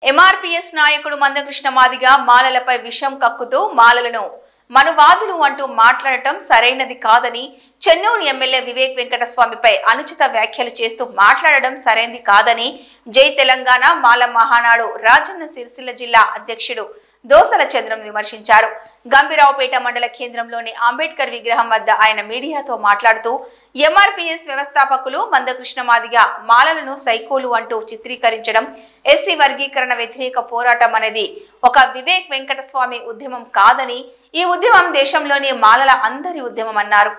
MRPS నాయకుడు మందకృష్ణ మాదిగ మాలలపై విషం కక్కుతూ మాలలను మనువాదులు అంటూ మాట్లాడటం సరైనది కాదని చెన్నూరు ఎమ్మెల్యే వివేక్ వెంకటస్వామిపై అనుచిత వ్యాఖ్యలు చేస్తూ మాట్లాడడం సరైనది కాదని జై తెలంగాణ మాల మహానాడు రాజన్న సిరిసిల్ల జిల్లా అధ్యక్షుడు దోసల చంద్రం విమర్శించారు. గంభీరావుపేట మండల కేంద్రంలోని అంబేద్కర్ విగ్రహం వద్ద ఆయన మీడియాతో మాట్లాడుతూ ఎంఆర్పీఎస్ వ్యవస్థాపకులు మందకృష్ణ మాదిగ మాలలను సైకోలు అంటూ చిత్రీకరించడం ఎస్సీ వర్గీకరణ వ్యతిరేక పోరాటం అనేది ఒక వివేక్ వెంకటస్వామి ఉద్యమం కాదని, ఈ ఉద్యమం దేశంలోని మాలల అందరి ఉద్యమం అన్నారు.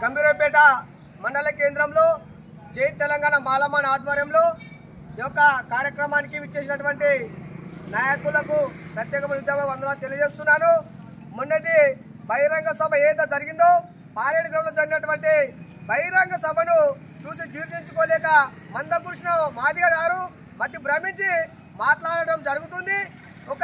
గంభీరావుపేట మండల కేంద్రంలో జై తెలంగాణ మాలమాన్ ఆధ్వర్యంలో ఈ యొక్క కార్యక్రమానికి విచ్చేసినటువంటి నాయకులకు ప్రత్యేకమైన వందనాలు తెలియజేస్తున్నాను. మొన్నటి బహిరంగ సభ ఏదైతే జరిగిందో పారేడు గ్రామంలో జరిగినటువంటి బహిరంగ సభను చూసి జీర్ణించుకోలేక మందకృష్ణ మాదిగ గారు మధ్య భ్రమించి మాట్లాడడం జరుగుతుంది. ఒక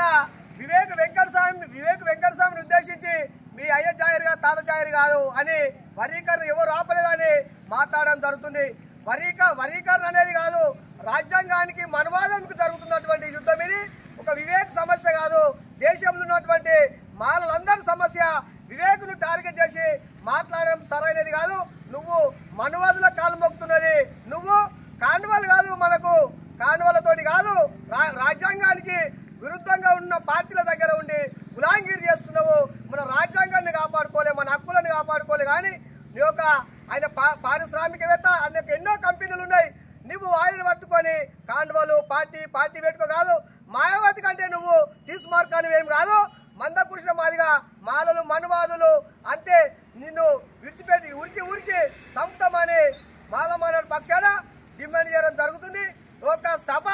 వివేక్ వెంకటస్వామిని ఉద్దేశించి మీ అయ్య జాయిర్ కాదు, తాత జాయిర్ కాదు అని వర్గీకరణ ఎవరు ఆపలేదని మాట్లాడడం జరుగుతుంది. వర్గీకరణ అనేది కాదు, రాజ్యాంగానికి మనవాదానికి జరుగుతున్నటువంటి యుద్ధం ఇది. ఒక వివేక్ సమస్య కాదు, దేశంలో ఉన్నటువంటి మాలలందరి సమస్య. వివేక్ను టార్గెట్ చేసి మాట్లాడడం సరైనది కాదు. నువ్వు మనవాదుల కాలు మొక్కుతున్నది నువ్వు, కాండవాలు కాదు, మనకు కాండవాలతోటి కాదు, రాజ్యాంగానికి విరుద్ధంగా ఉన్న పార్టీల దగ్గర ఉండి గులాంగిరి చేస్తున్నావు. మన రాజ్యాంగాన్ని కాపాడుకోలే, మన హక్కులను కాపాడుకోలే. కానీ నీ యొక్క ఆయన పారిశ్రామికవేత్త, ఆయనకు ఎన్నో కంపెనీలు ఉన్నాయి. నువ్వు ఆయన పట్టుకొని కాండవాలు పార్టీ పెట్టుకో కాదు. మాయావతి కంటే నువ్వు తీసుమార్కానివి ఏం కాదు. మందకృష్ణ మాదిగ మాలలు మనువాదులు అంటే నిన్ను విడిచిపెట్టి ఊరికి సంపుతామని మాలమాన పక్షాన డిమాండ్ చేయడం జరుగుతుంది. ఒక సభ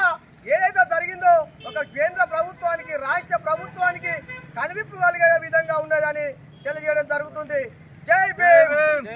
ఏదైతే జరిగిందో ఒక కేంద్ర ప్రభుత్వానికి, రాష్ట్ర ప్రభుత్వానికి కనివిప్పు కలిగే విధంగా ఉన్నదని తెలియజేయడం జరుగుతుంది. జై భీమ్.